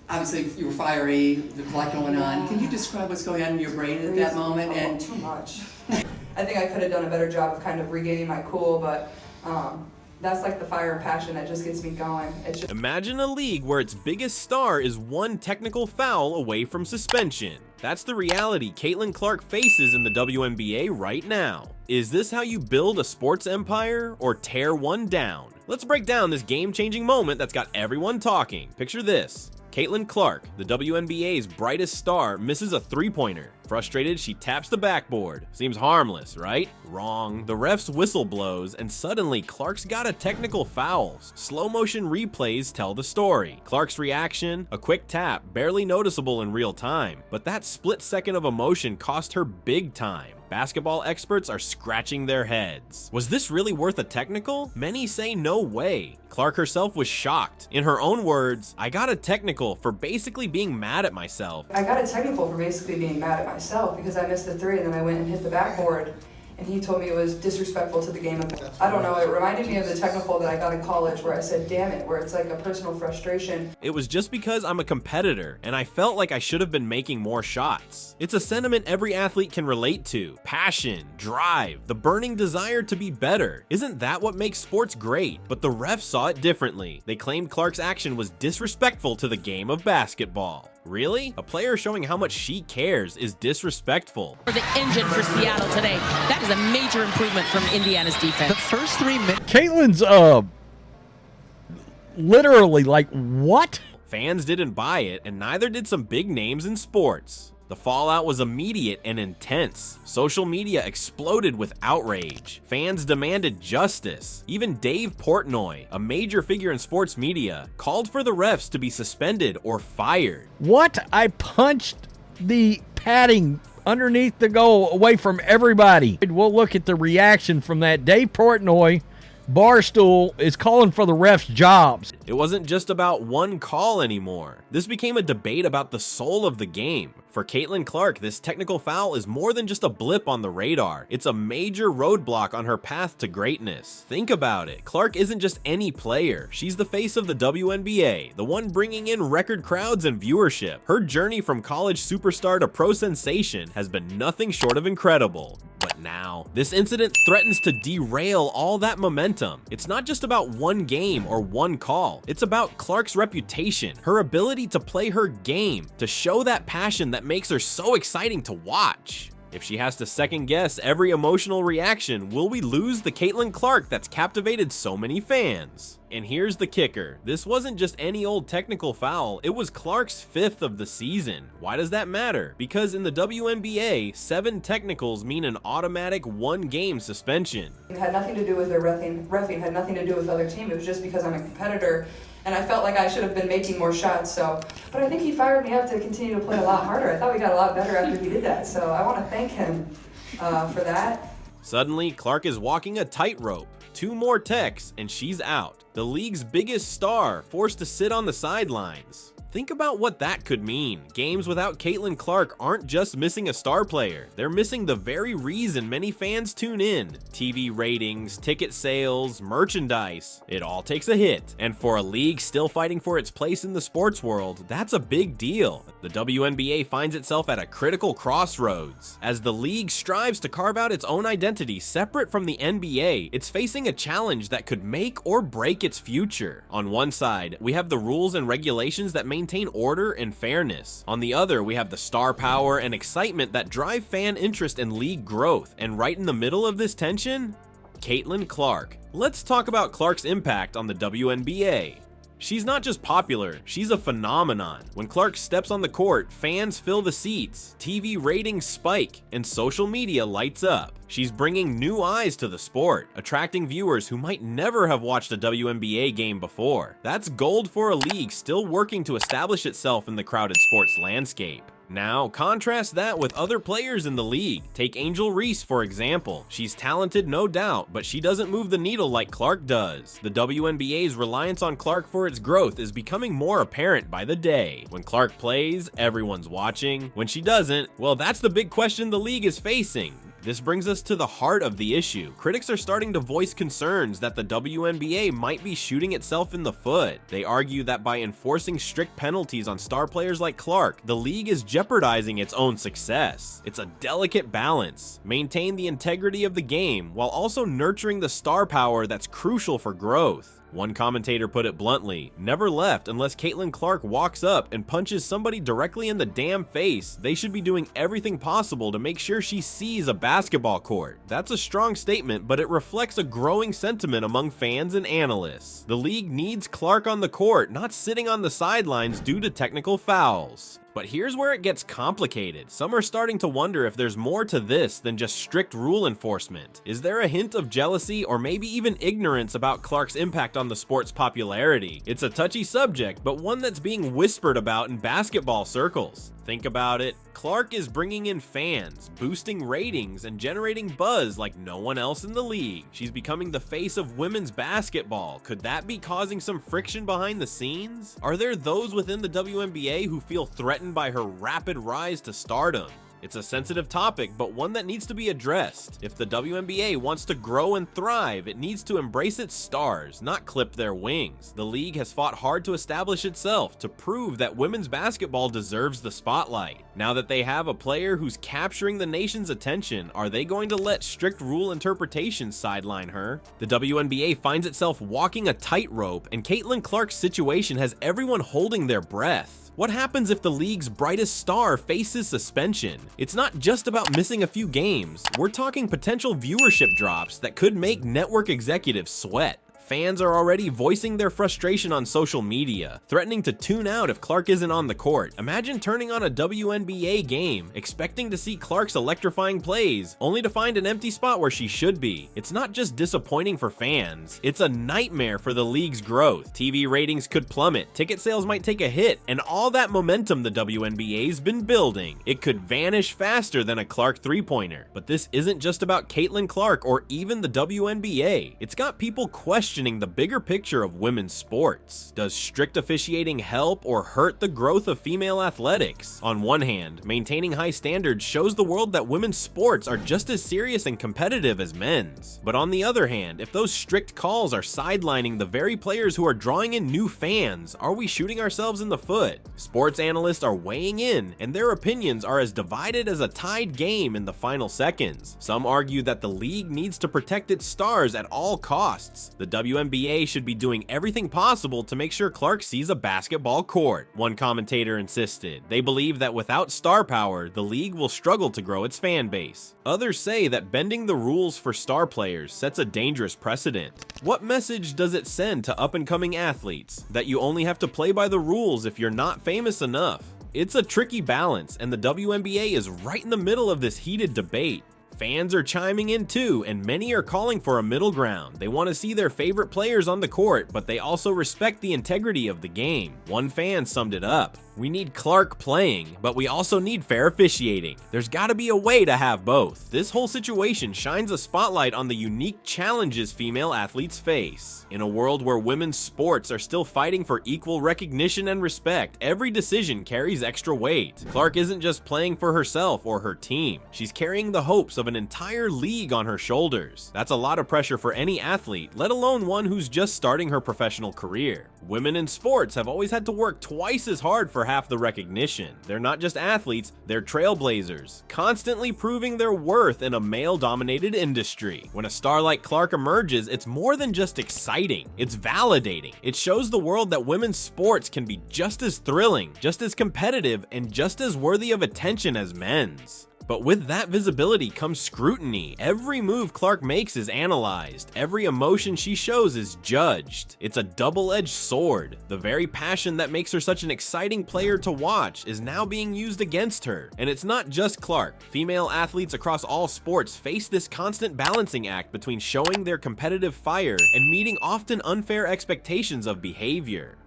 Obviously, you were fiery, there's a lot going on. Can you describe what's going on in your brain at that moment? And too much. I think I could have done a better job of kind of regaining my cool, but that's like the fire and passion that just gets me going. Imagine a league where its biggest star is one technical foul away from suspension. That's the reality Caitlin Clark faces in the WNBA right now. Is this how you build a sports empire or tear one down? Let's break down this game-changing moment that's got everyone talking. Picture this. Caitlin Clark, the WNBA's brightest star, misses a three-pointer. Frustrated, she taps the backboard. Seems harmless, right? Wrong. The ref's whistle blows, and suddenly Clark's got a technical foul. Slow-motion replays tell the story. Clark's reaction? A quick tap, barely noticeable in real time. But that split second of emotion cost her big time. Basketball experts are scratching their heads. Was this really worth a technical? Many say no way. Clark herself was shocked. In her own words, I got a technical for basically being mad at myself. I got a technical for basically being mad at myself because I missed the three and then I went and hit the backboard. And he told me it was disrespectful to the game. I don't know, it reminded me of the technical that I got in college where I said, damn it, where it's like a personal frustration. It was just because I'm a competitor and I felt like I should have been making more shots. It's a sentiment every athlete can relate to. Passion, drive, the burning desire to be better. Isn't that what makes sports great? But the refs saw it differently. They claimed Clark's action was disrespectful to the game of basketball. Really? A player showing how much she cares is disrespectful. For the engine for Seattle today. That is a major improvement from Indiana's defense. The first 3 minutes. Caitlin's literally like, what? Fans didn't buy it, and neither did some big names in sports. The fallout was immediate and intense. Social media exploded with outrage. Fans demanded justice. Even Dave Portnoy, a major figure in sports media, called for the refs to be suspended or fired. What? I punched the padding underneath the goal away from everybody. We'll look at the reaction from that. Dave Portnoy, Barstool, is calling for the refs' jobs. It wasn't just about one call anymore. This became a debate about the soul of the game. For Caitlin Clark, this technical foul is more than just a blip on the radar. It's a major roadblock on her path to greatness. Think about it. Clark isn't just any player. She's the face of the WNBA, the one bringing in record crowds and viewership. Her journey from college superstar to pro sensation has been nothing short of incredible. But now, this incident threatens to derail all that momentum. It's not just about one game or one call. It's about Clark's reputation, her ability to play her game, to show that passion that makes her so exciting to watch. If she has to second guess every emotional reaction, will we lose the Caitlin Clark that's captivated so many fans? And here's the kicker. This wasn't just any old technical foul, it was Clark's 5th of the season. Why does that matter? Because in the WNBA, 7 technicals mean an automatic 1-game suspension. It had nothing to do with their reffing, had nothing to do with the other team. It was just because I'm a competitor and I felt like I should have been making more shots. But I think he fired me up to continue to play a lot harder. I thought we got a lot better after he did that. So I want to thank him for that. Suddenly, Clark is walking a tightrope. 2 more techs and she's out. The league's biggest star forced to sit on the sidelines. Think about what that could mean. Games without Caitlin Clark aren't just missing a star player. They're missing the very reason many fans tune in. TV ratings, ticket sales, merchandise. It all takes a hit. And for a league still fighting for its place in the sports world, that's a big deal. The WNBA finds itself at a critical crossroads. As the league strives to carve out its own identity separate from the NBA, it's facing a challenge that could make or break its future. On one side, we have the rules and regulations that maintain order and fairness. On the other, we have the star power and excitement that drive fan interest and league growth. And right in the middle of this tension, Caitlin Clark. Let's talk about Clark's impact on the WNBA. She's not just popular, she's a phenomenon. When Clark steps on the court, fans fill the seats, TV ratings spike, and social media lights up. She's bringing new eyes to the sport, attracting viewers who might never have watched a WNBA game before. That's gold for a league still working to establish itself in the crowded sports landscape. Now, contrast that with other players in the league. Take Angel Reese, for example. She's talented, no doubt, but she doesn't move the needle like Clark does. The WNBA's reliance on Clark for its growth is becoming more apparent by the day. When Clark plays, everyone's watching. When she doesn't, well, that's the big question the league is facing. This brings us to the heart of the issue. Critics are starting to voice concerns that the WNBA might be shooting itself in the foot. They argue that by enforcing strict penalties on star players like Clark, the league is jeopardizing its own success. It's a delicate balance. Maintain the integrity of the game while also nurturing the star power that's crucial for growth. One commentator put it bluntly, never left unless Caitlin Clark walks up and punches somebody directly in the damn face. They should be doing everything possible to make sure she sees a basketball court. That's a strong statement, but it reflects a growing sentiment among fans and analysts. The league needs Clark on the court, not sitting on the sidelines due to technical fouls. But here's where it gets complicated. Some are starting to wonder if there's more to this than just strict rule enforcement. Is there a hint of jealousy or maybe even ignorance about Clark's impact on the sport's popularity? It's a touchy subject, but one that's being whispered about in basketball circles. Think about it. Clark is bringing in fans, boosting ratings, and generating buzz like no one else in the league. She's becoming the face of women's basketball. Could that be causing some friction behind the scenes? Are there those within the WNBA who feel threatened by her rapid rise to stardom? It's a sensitive topic, but one that needs to be addressed. If the WNBA wants to grow and thrive, it needs to embrace its stars, not clip their wings. The league has fought hard to establish itself, to prove that women's basketball deserves the spotlight. Now that they have a player who's capturing the nation's attention, are they going to let strict rule interpretation sideline her? The WNBA finds itself walking a tightrope, and Caitlin Clark's situation has everyone holding their breath. What happens if the league's brightest star faces suspension? It's not just about missing a few games. We're talking potential viewership drops that could make network executives sweat. Fans are already voicing their frustration on social media, threatening to tune out if Clark isn't on the court. Imagine turning on a WNBA game, expecting to see Clark's electrifying plays, only to find an empty spot where she should be. It's not just disappointing for fans, it's a nightmare for the league's growth. TV ratings could plummet, ticket sales might take a hit, and all that momentum the WNBA's been building, it could vanish faster than a Clark three-pointer. But this isn't just about Caitlin Clark or even the WNBA. It's got people questioning the bigger picture of women's sports. Does strict officiating help or hurt the growth of female athletics? On one hand, maintaining high standards shows the world that women's sports are just as serious and competitive as men's. But on the other hand, if those strict calls are sidelining the very players who are drawing in new fans, are we shooting ourselves in the foot? Sports analysts are weighing in, and their opinions are as divided as a tied game in the final seconds. Some argue that the league needs to protect its stars at all costs. The WNBA should be doing everything possible to make sure Clark sees a basketball court, one commentator insisted. They believe that without star power, the league will struggle to grow its fan base. Others say that bending the rules for star players sets a dangerous precedent. What message does it send to up-and-coming athletes? That you only have to play by the rules if you're not famous enough? It's a tricky balance, and the WNBA is right in the middle of this heated debate. Fans are chiming in too, and many are calling for a middle ground. They want to see their favorite players on the court, but they also respect the integrity of the game. One fan summed it up: "We need Clark playing, but we also need fair officiating. There's gotta be a way to have both." This whole situation shines a spotlight on the unique challenges female athletes face. In a world where women's sports are still fighting for equal recognition and respect, every decision carries extra weight. Clark isn't just playing for herself or her team. She's carrying the hopes of an entire league on her shoulders. That's a lot of pressure for any athlete, let alone one who's just starting her professional career. Women in sports have always had to work twice as hard for half the recognition. They're not just athletes, they're trailblazers, constantly proving their worth in a male-dominated industry. When a star like Clark emerges, it's more than just exciting, it's validating. It shows the world that women's sports can be just as thrilling, just as competitive, and just as worthy of attention as men's. But with that visibility comes scrutiny. Every move Clark makes is analyzed. Every emotion she shows is judged. It's a double-edged sword. The very passion that makes her such an exciting player to watch is now being used against her. And it's not just Clark. Female athletes across all sports face this constant balancing act between showing their competitive fire and meeting often unfair expectations of behavior.